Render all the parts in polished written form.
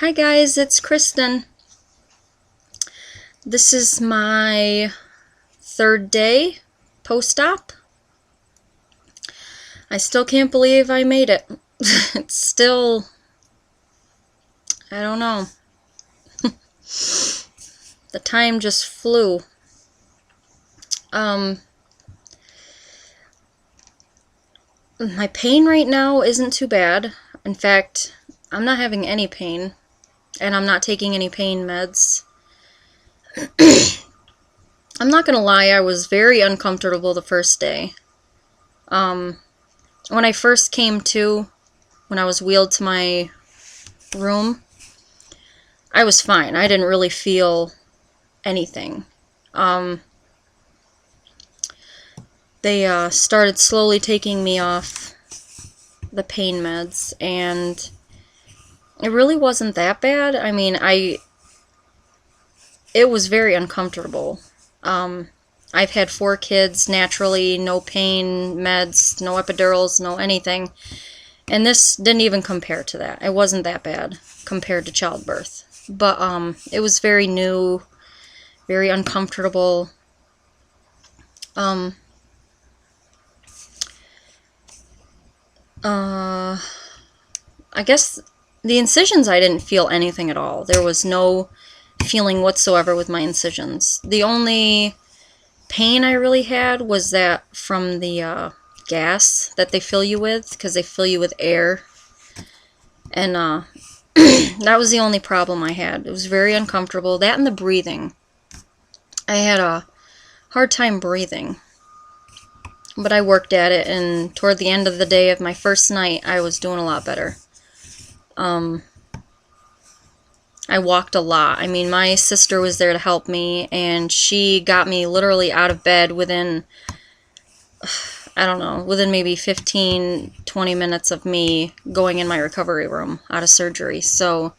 Hi guys, it's Kristen. This is my third day post-op. I still can't believe I made it. It's still, I don't know. The time just flew. My pain right now isn't too bad. In fact, I'm not having any pain, and I'm not taking any pain meds. I'm not gonna lie, I was very uncomfortable the first day. When I first came to, when I was wheeled to my room, I was fine. I didn't really feel anything. They started slowly taking me off the pain meds, and it really wasn't that bad. I mean, it was very uncomfortable. I've had 4 kids naturally, no pain meds, no epidurals, no anything. And this didn't even compare to that. It wasn't that bad compared to childbirth. But it was very new, very uncomfortable. I guess the incisions, I didn't feel anything at all. There was no feeling whatsoever with my incisions. The only pain I really had was that from the gas that they fill you with, because they fill you with air. And that was the only problem I had. It was very uncomfortable. That and the breathing. I had a hard time breathing. But I worked at it, and toward the end of the day of my first night, I was doing a lot better. I walked a lot. I mean, my sister was there to help me, and she got me literally out of bed within, I don't know, within maybe 15, 20 minutes of me going in my recovery room out of surgery. So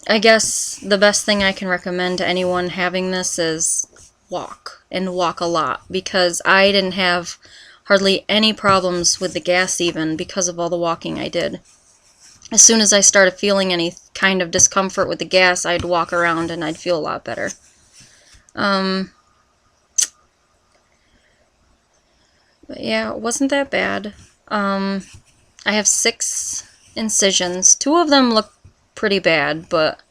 I guess the best thing I can recommend to anyone having this is walk, and walk a lot, because I didn't have hardly any problems with the gas even because of all the walking I did. As soon as I started feeling any kind of discomfort with the gas, I'd walk around and I'd feel a lot better. But yeah, it wasn't that bad. I have 6 incisions. 2 of them look pretty bad, but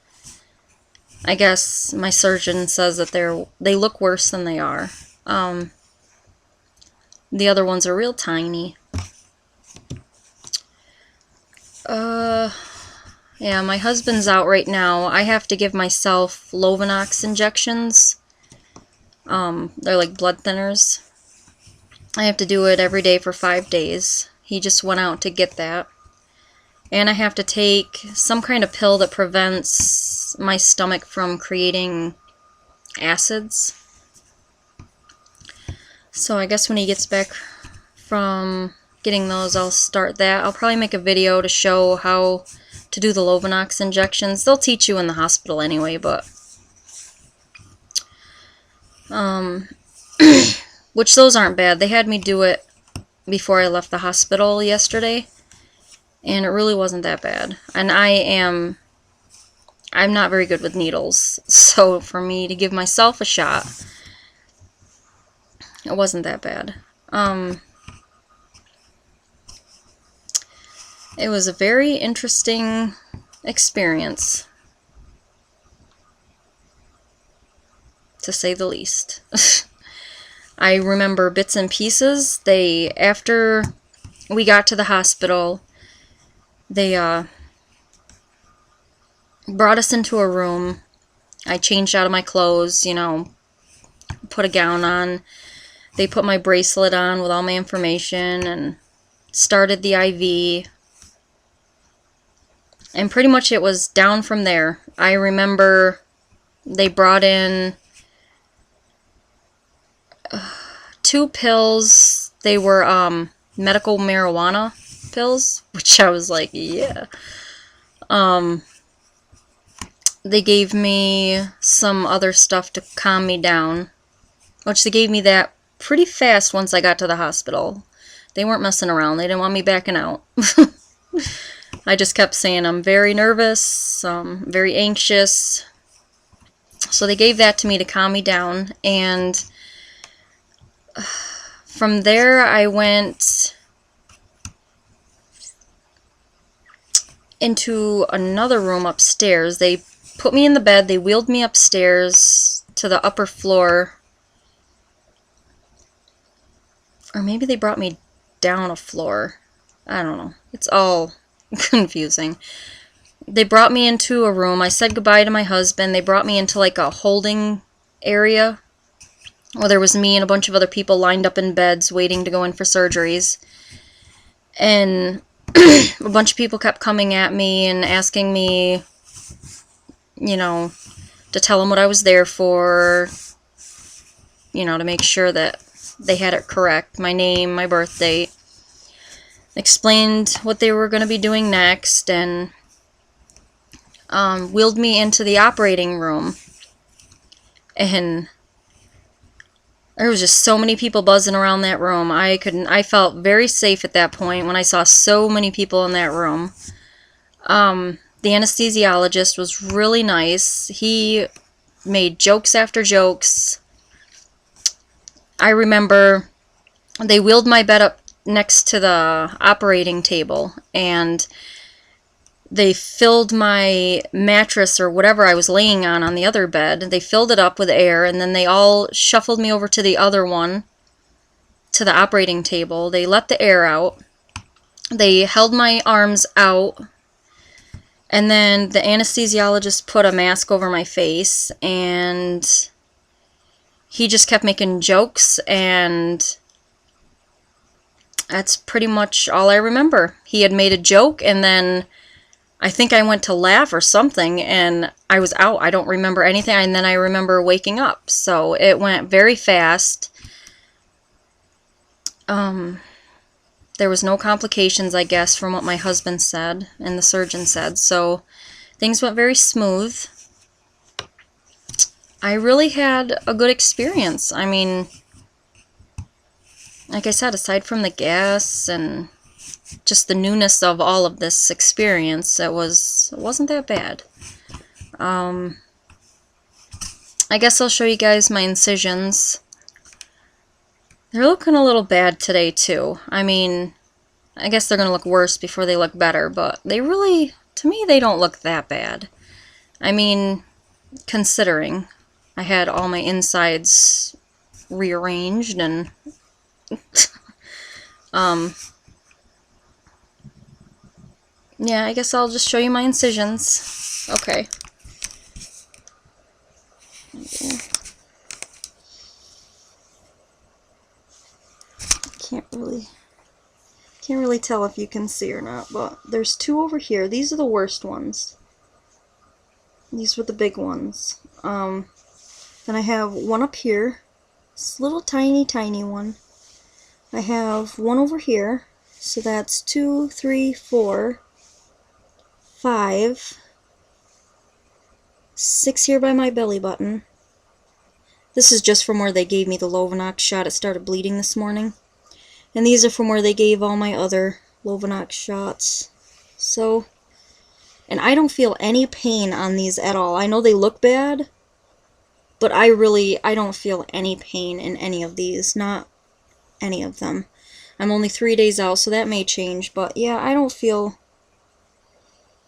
I guess my surgeon says that they look worse than they are. The other ones are real tiny. Yeah, my husband's out right now. I have to give myself Lovenox injections. They're like blood thinners. I have to do it every day for 5 days. He just went out to get that. And I have to take some kind of pill that prevents my stomach from creating acids. So I guess when he gets back from getting those, I'll start that. I'll probably make a video to show how to do the Lovenox injections. They'll teach you in the hospital anyway, but which those aren't bad. They had me do it before I left the hospital yesterday, and it really wasn't that bad. And I'm not very good with needles, so for me to give myself a shot, it wasn't that bad. It was a very interesting experience, to say the least. I remember bits and pieces. After we got to the hospital, they brought us into a room. I changed out of my clothes, you know, put a gown on. They put my bracelet on with all my information and started the IV. And pretty much it was down from there. I remember they brought in 2 pills. They were medical marijuana pills, which I was like, yeah. They gave me some other stuff to calm me down, which they gave me that pretty fast once I got to the hospital. They weren't messing around. They didn't want me backing out. I just kept saying I'm very nervous, very anxious. So they gave that to me to calm me down, and from there I went into another room upstairs. They put me in the bed, they wheeled me upstairs to the upper floor, or maybe they brought me down a floor. I don't know. It's all confusing. They brought me into a room. I said goodbye to my husband. They brought me into like a holding area where there was me and a bunch of other people lined up in beds waiting to go in for surgeries. And a bunch of people kept coming at me and asking me, you know, to tell them what I was there for, you know, to make sure that they had it correct. My name, my birth date. Explained what they were going to be doing next, and wheeled me into the operating room. And there was just so many people buzzing around that room. I felt very safe at that point when I saw so many people in that room. The anesthesiologist was really nice. He made jokes after jokes. I remember they wheeled my bed up next to the operating table, and they filled my mattress or whatever I was laying on the other bed. They filled it up with air, and then they all shuffled me over to the other one, to the operating table. They let the air out. They held my arms out, and then the anesthesiologist put a mask over my face, and he just kept making jokes, and that's pretty much all I remember. He had made a joke, and then I think I went to laugh or something, and I was out. I don't remember anything, and then I remember waking up. So it went very fast. There was no complications, I guess, from what my husband said and the surgeon said. So things went very smooth. I really had a good experience. I mean, like I said, aside from the gas and just the newness of all of this experience, it wasn't that bad. I guess I'll show you guys my incisions. They're looking a little bad today too. I mean, I guess they're gonna look worse before they look better, but they really, to me, they don't look that bad. I mean, considering I had all my insides rearranged and yeah, I guess I'll just show you my incisions. Okay. Can't really tell if you can see or not, but there's two over here. These are the worst ones. These were the big ones. Then I have one up here. This little tiny one. I have one over here. So that's 2, 3, 4, 5, 6 here by my belly button. This is just from where they gave me the Lovenox shot. It started bleeding this morning. And these are from where they gave all my other Lovenox shots. So, and I don't feel any pain on these at all. I know they look bad, but I don't feel any pain in any of these. Not any of them. I'm only 3 days out, so that may change. But yeah, I don't feel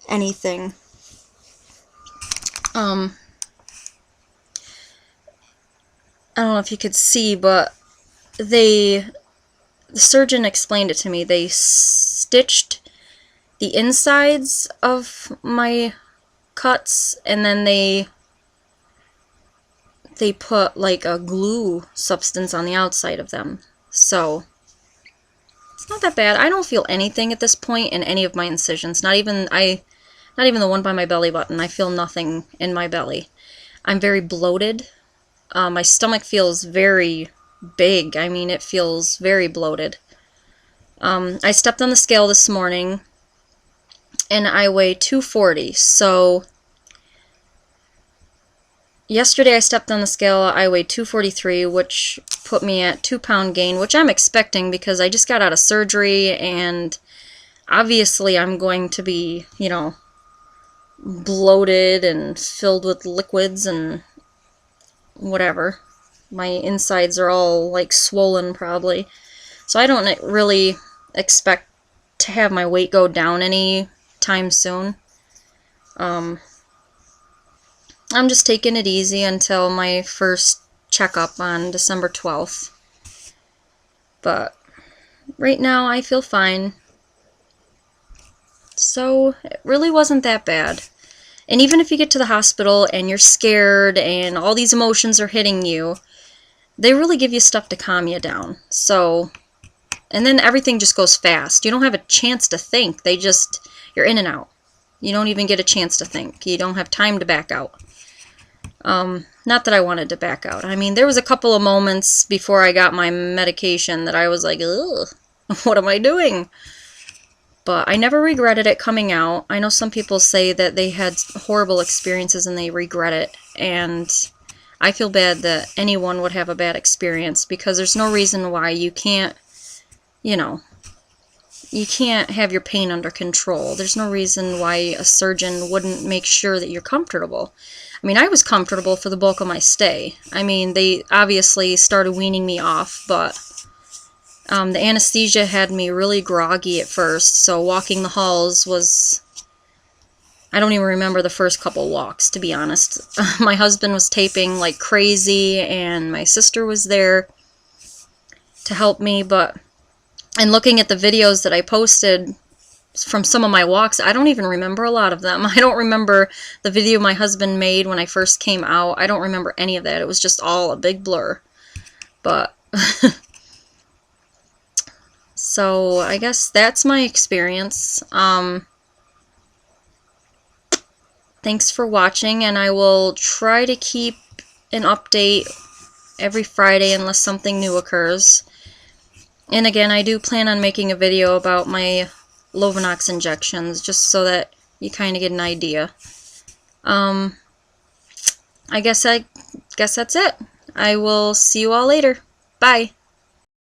anything. I don't know if you could see, but the surgeon explained it to me. They stitched the insides of my cuts, and then they put like a glue substance on the outside of them. So it's not that bad. I don't feel anything at this point in any of my incisions. Not even the one by my belly button. I feel nothing in my belly. I'm very bloated. My stomach feels very big. I mean, it feels very bloated. I stepped on the scale this morning, and I weigh 240. So yesterday I stepped on the scale, I weighed 243, which put me at 2-pound gain, which I'm expecting because I just got out of surgery, and obviously I'm going to be, you know, bloated and filled with liquids and whatever. My insides are all like swollen probably. So I don't really expect to have my weight go down any time soon. I'm just taking it easy until my first checkup on December 12th. But right now I feel fine. So it really wasn't that bad. And even if you get to the hospital and you're scared and all these emotions are hitting you, they really give you stuff to calm you down. So, and then everything just goes fast. You don't have a chance to think. You're in and out. You don't even get a chance to think. You don't have time to back out. Not that I wanted to back out. I mean, there was a couple of moments before I got my medication that I was like, ugh, what am I doing? But I never regretted it coming out. I know some people say that they had horrible experiences and they regret it. And I feel bad that anyone would have a bad experience, because there's no reason why you can't, you know, you can't have your pain under control. There's no reason why a surgeon wouldn't make sure that you're comfortable. I mean, I was comfortable for the bulk of my stay. I mean, they obviously started weaning me off, but the anesthesia had me really groggy at first, so walking the halls was... I don't even remember the first couple walks, to be honest. My husband was taping like crazy, and my sister was there to help me, but... And looking at the videos that I posted from some of my walks, I don't even remember a lot of them. I don't remember the video my husband made when I first came out. I don't remember any of that. It was just all a big blur. But... So, I guess that's my experience. Thanks for watching, and I will try to keep an update every Friday unless something new occurs. And again, I do plan on making a video about my Lovenox injections, just so that you kind of get an idea. I guess that's it. I will see you all later. Bye.